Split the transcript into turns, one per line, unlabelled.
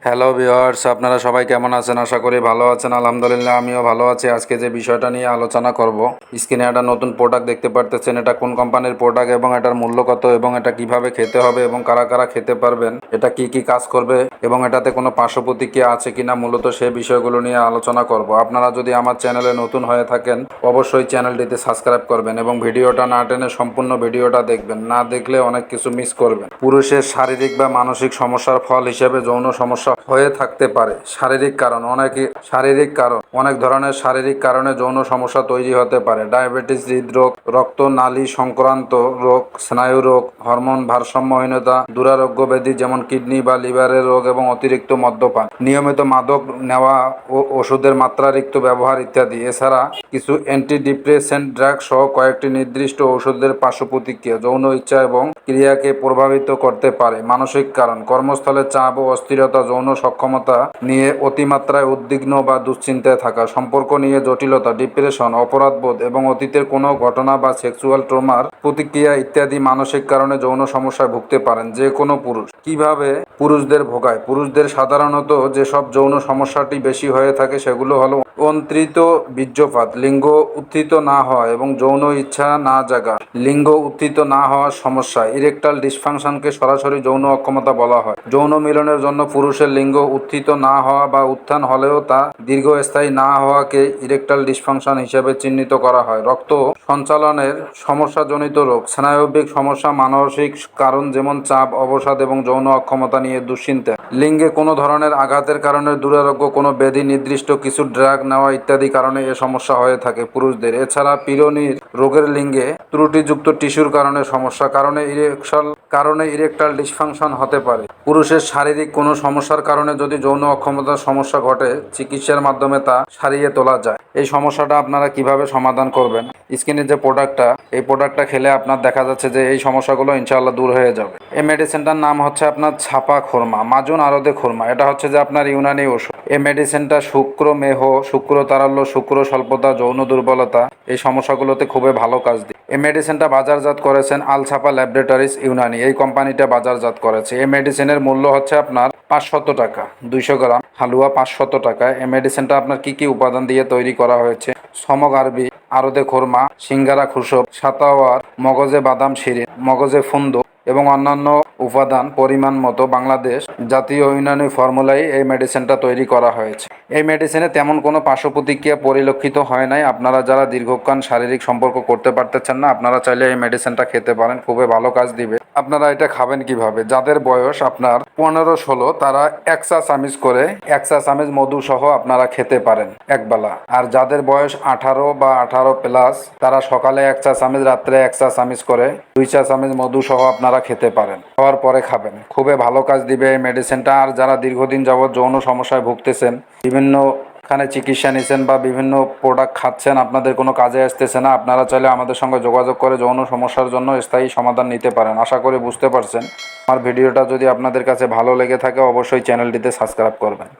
Hello viewers, আপনারা সবাই কেমন আছেন? আশা করি ভালো আছেন। আলহামদুলিল্লাহ আমিও ভালো আছি। আজকে যে বিষয়টা নিয়ে আলোচনা করব, স্ক্রিনে একটা নতুন প্রোডাক্ট দেখতে পারতেছেন। এটা কোন কোম্পানির প্রোডাক্ট এবং এটার মূল্য কত এবং এটা কিভাবে খেতে হবে এবং কারা কারা খেতে পারবেন, এটা কি কি কাজ করবে এবং এটাতে কোনো পার্শ্ব প্রতিক্রিয়া আছে কিনা, মূলত সেই বিষয়গুলো নিয়ে আলোচনা করব। আপনারা যদি আমার চ্যানেলে নতুন হয়ে থাকেন অবশ্যই চ্যানেলটিতে সাবস্ক্রাইব করবেন এবং ভিডিওটা না টেনে সম্পূর্ণ ভিডিওটা দেখবেন। না দেখলে অনেক কিছু মিস করবেন। পুরুষের শারীরিক বা মানসিক সমস্যার ফল হিসেবে যৌন সমস্যা হয়ে থাকতে পারে। অনেক ধরনের শারীরিক কারণে যৌন সমস্যা তৈরি হতে পারে। ডায়াবেটিস, হৃদরোগ, রক্তনালী সংক্রান্ত রোগ, স্নায়ু রোগ, হরমোন ভারসাম্যহীনতা, দুরারোগ্য ব্যাধি যেমন কিডনি বা লিভারের রোগ এবং অতিরিক্ত মদ্যপান, নিয়মিত মাদক নেওয়া ও ওষুধের মাত্রাতিরিক্ত ব্যবহার ইত্যাদি। এছাড়া কিছু অ্যান্টিডিপ্রেসেন্ট ড্রাগ সহ কয়েকটি নির্দিষ্ট ওষুধের পার্শ্ব প্রতিক্রিয়া যৌন ইচ্ছা এবং ক্রিয়াকে প্রভাবিত করতে পারে। মানসিক কারণ: কর্মস্থলে চাপ ও অস্থিরতা, যৌন সক্ষমতা নিয়ে অতিমাত্রায় উদ্বিগ্ন বা দুশ্চিন্তায় থাকা, সম্পর্ক নিয়ে জটিলতা, ডিপ্রেশন, অপরাধবোধ এবং অতীতের কোনো ঘটনা বা সেক্সুয়াল ট্রমার প্রতিক্রিয়া ইত্যাদি মানসিক কারণে যৌন সমস্যায় ভুগতে পারেন যে কোনো পুরুষ। কিভাবে পুরুষদের ভোগায়? পুরুষদের সাধারণত যেসব যৌন সমস্যাটি বেশি হয়ে থাকে সেগুলো হলো অনিয়ন্ত্রিত বীর্যপাত, লিঙ্গ উত্থিত না হওয়া এবং যৌন ইচ্ছা না জাগা, লিঙ্গ উত্থিত না হওয়ার সমস্যা, ইরেকটাল ডিসফাংশনকে সরাসরি যৌন অক্ষমতা বলা হয়। যৌন মিলনের জন্য পুরুষের লিঙ্গ উত্থিত না হওয়া বা উত্থান হলেও তা দীর্ঘস্থায়ী না হওয়াকে ইরেকটাল ডিসফাংশন হিসেবে চিহ্নিত করা হয়। রক্ত সঞ্চালনের সমস্যাজনিত রোগ, স্নায়বিক সমস্যা, মানসিক কারণ যেমন চাপ, অবসাদ এবং যৌন অক্ষমতা নিয়ে দুশ্চিন্তা, লিঙ্গে কোনো ধরনের আঘাতের কারণে দুরারোগ্য কোনো ব্যাধি, নির্দিষ্ট কিছু ড্রাগ নেওয়া ইত্যাদি কারণে এ সমস্যা হয়ে থাকে পুরুষদের। এছাড়া পিরোনির রোগের লিঙ্গে ত্রুটিযুক্ত টিস্যুর কারণে সমস্যা কারণে ইরেকটাল ডিসফাংশন হতে পারে। পুরুষের শারীরিক কোনো সমস্যার কারণে যদি যৌন অক্ষমতার সমস্যা ঘটে, চিকিৎসার মাধ্যমে তা সারিয়ে তোলা যায়। এই সমস্যাটা আপনারা কিভাবে সমাধান করবেন? স্কিনের যে এই প্রোডাক্টটা খেলে আপনার দেখা যাচ্ছে যে এই সমস্যাগুলো ইনশাআল্লাহ দূর হয়ে যাবে। এই মেডিসিনটার নাম হচ্ছে আপনার ছাপা খোরমা, মাজুন আরদে খোরমা। এটা হচ্ছে যে আপনার ইউনানি ওষুধ। এই মেডিসিনটা শুক্রমেহ, শুক্র তারল্য, শুক্র স্বল্পতা, যৌন দুর্বলতা এই সমস্যাগুলোতে খুবই ভালো কাজ দিয়ে। এই মেডিসিনটা বাজারজাত করেছেন আলছাপা ল্যাবরেটরিজ ইউনানি, এই কোম্পানিটা বাজারজাত করেছে। এই মেডিসিনের মূল্য হচ্ছে আপনার 500 টাকা। 200 গ্রাম হালুয়া 500 টাকায়। এই মেডিসিনটা আপনার কি কি উপাদান দিয়ে তৈরি করা হয়েছে? সমগার্বি, আরদে খোরমা, সিঙ্গারা খুশব, সাতাওয়ার, মগজে বাদাম শিরিন, মগজে ফুন্দ এবং অন্যান্য উপাদান পরিমাণ মতো বাংলাদেশ জাতীয় ইউনানি ফর্মুলায় এই মেডিসিনটা তৈরি করা হয়েছে। এই মেডিসিনে তেমন কোনো পার্শ্ব প্রতিক্রিয়া পরিলক্ষিত হয় নাই। আপনারা যারা দীর্ঘক্ষণ শারীরিক সম্পর্ক করতে পারতেছেন না, আপনারা চাইলে এই মেডিসিনটা খেতে পারেন, খুবই ভালো কাজ দিবে। আপনারা এটা খাবেন কিভাবে? যাদের বয়স আপনার 15-16 তারা 1 চা চামচ করে 1 চা চামচ মধু সহ আপনারা খেতে পারেন একবেলা। আর যাদের বয়স 18 বা 18 প্লাস তারা সকালে 1 চা চামচ, রাত্রে 1 চা চামচ করে 2 চা চামচ মধু সহ আপনারা খেতে পারেন। খাওয়ার পরে খাবেন, খুবই ভালো কাজ দিবে এই মেডিসিনটা। আর যারা দীর্ঘদিন যাবৎ যৌন সমস্যায় ভুগতেছেন, বিভিন্নখানে চিকিৎসা নিচ্ছেন বা বিভিন্ন প্রোডাক্ট খাচ্ছেন, আপনাদের কোনো কাজে আসতেছে না, আপনারা চাইলে আমাদের সঙ্গে যোগাযোগ করে যৌন সমস্যার জন্য স্থায়ী সমাধান নিতে পারেন। আশা করি বুঝতে পারছেন। আমার ভিডিওটা যদি আপনাদের কাছে ভালো লেগে থাকে অবশ্যই চ্যানেলটিতে সাবস্ক্রাইব করবেন।